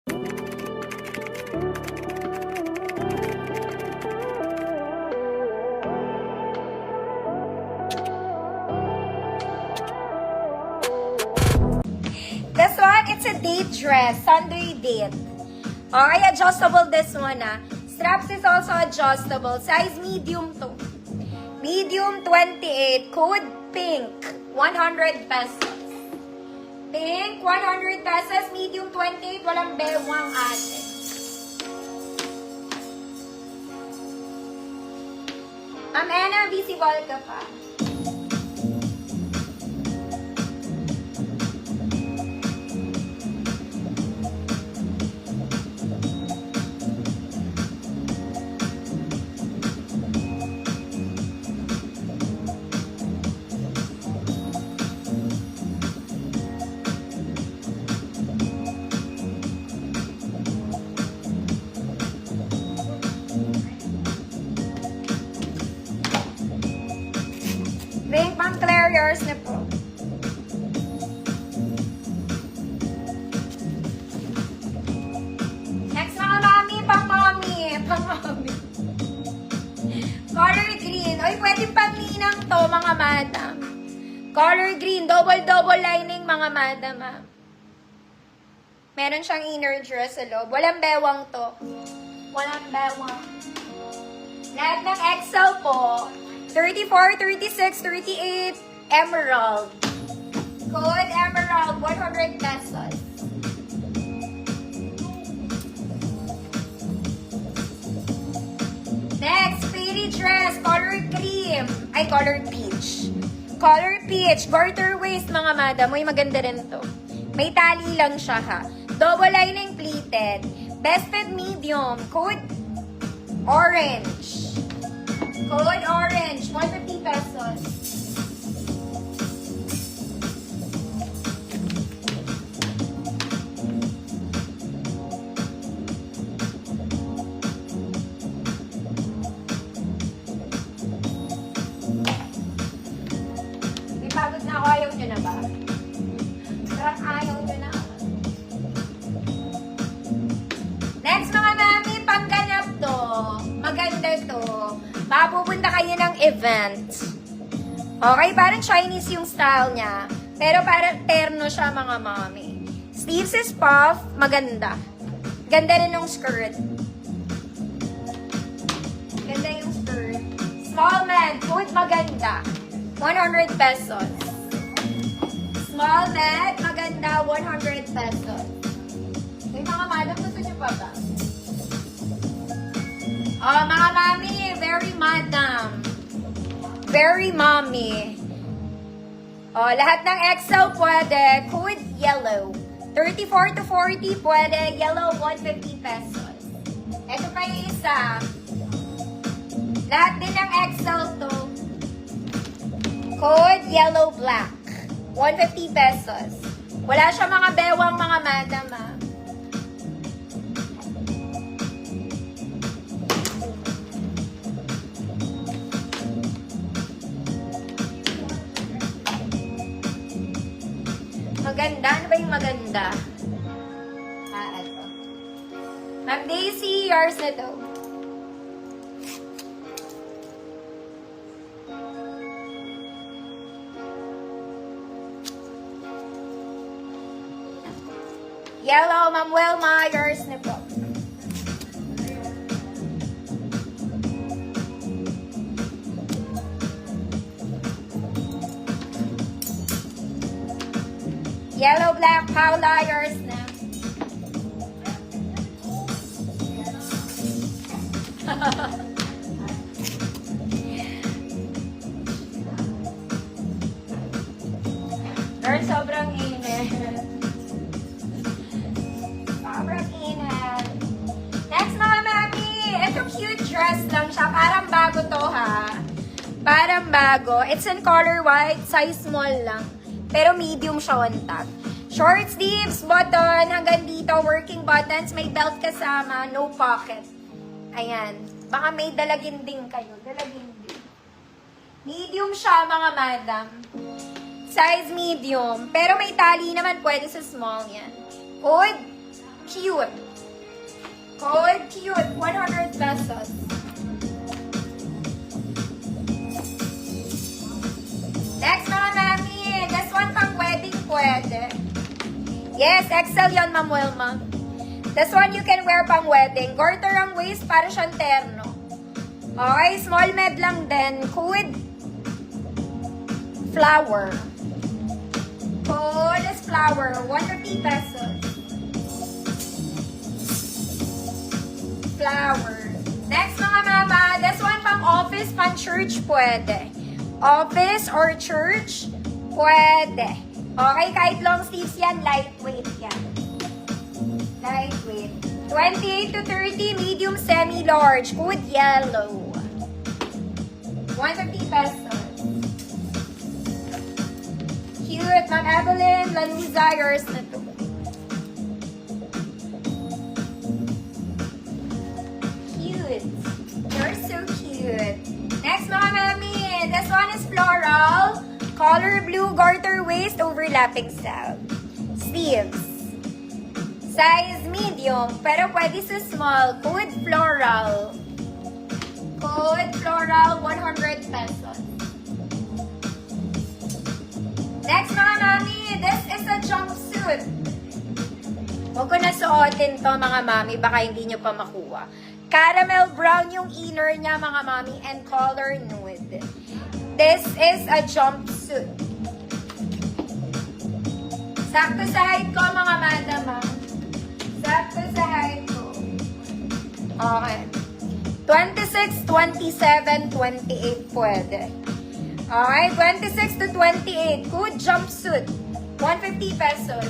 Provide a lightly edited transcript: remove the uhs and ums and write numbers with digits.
This one, it's a date dress, Sunday date. Okay, adjustable this one Straps is also adjustable. Size medium to. Medium 28, code pink, 100 pesos. Pink, 100 pesos, medium 28, walang bewang ate. Ma'am Anna, visible ka pa. Pink pang Clariers na po. Next mga mami, pang mami. Color green. Oy, pwede panglinang to mga madam. Color green, double lining mga madam Meron siyang inner dress sa loob. Walang bewang to. Walang bewang. Lahat ng XL po. 34, 36, 38, emerald. Code emerald, 100 pesos. Next, pretty dress, color cream. Ay, color peach. Color peach, garter waist mga madam. Uy, maganda rin to. May tali lang siya Double lining pleated. Best fit medium. Code orange. Code orange, 150 pesos. May pagod na ako, ayaw nyo na ba? Parang ayaw nyo na. Next mga mami, pangganap to. Maganda to. Mapupunta kayo ng event. Okay, parang Chinese yung style niya. Pero parang terno siya mga mami. Sleeves is puff, maganda. Ganda rin yung skirt. Ganda yung skirt. Small man, food maganda. 100 pesos. Small man, maganda, 100 pesos. May mga madam, gusto niyo pa ba? Oh, mga mami, very madam. Very mommy. Oh, lahat ng XL pwede. Code yellow. 34 to 40 pwede. Yellow, 150 pesos. Ito pa yung isa. Lahat din ng XL to. Code yellow black. 150 pesos. Wala siya mga bewang mga madam Maganda? Ano ba yung maganda? Ito. Ma'am Daisy, yours na to. Yellow, Ma'am Wilma, yours na po. Yellow, black, Paula, yours na. Girl, sobrang init. Sobrang init. Next mga mami, ito cute dress lang siya. Parang bago to Parang bago. It's in color white, size small lang. Pero medium siya on top. Short sleeves, button, hanggang dito, working buttons, may belt kasama, no pocket. Ayan. Baka may dalaginding kayo. Dalaginding. Medium siya, mga madam. Size medium. Pero may tali naman, pwede sa small yan. Code cute. Code cute, 100 pesos. Next mga mami, this one pang wedding pwede. Yes, XL yon Ma'am Wilma. This one you can wear pang wedding. Garter ang waist para siyang terno. Okay, small med lang din. Code flower. Code is flower, 150 pesos. Flower. Next mga mama, this one pang office, pang church pwede. Office or church, pwede. Okay, kahit long sleeves yan, lightweight yan. Lightweight. 28 to 30, medium, semi-large. Code yellow. 150 pesos. Cute, Ma'am Evelyn, Lanuza, yours na to. Cute. You're so cute. Next mga mami, this one is floral. Color blue, garter waist, overlapping style. Sleeves. Size medium, pero pwede sa small. Code floral. Code floral, 100 pesos. Next mga mami, this is a jumpsuit. Huwag ko na suotin to mga mami, baka hindi nyo pa makuha. Caramel brown yung inner niya mga mami and color nude. This is a jumpsuit. Sakto sa height ko mga madam. Sakto sa height ko. Okay. 26, 27, 28 pwede. Okay, 26 to 28. Good jumpsuit. 150 pesos.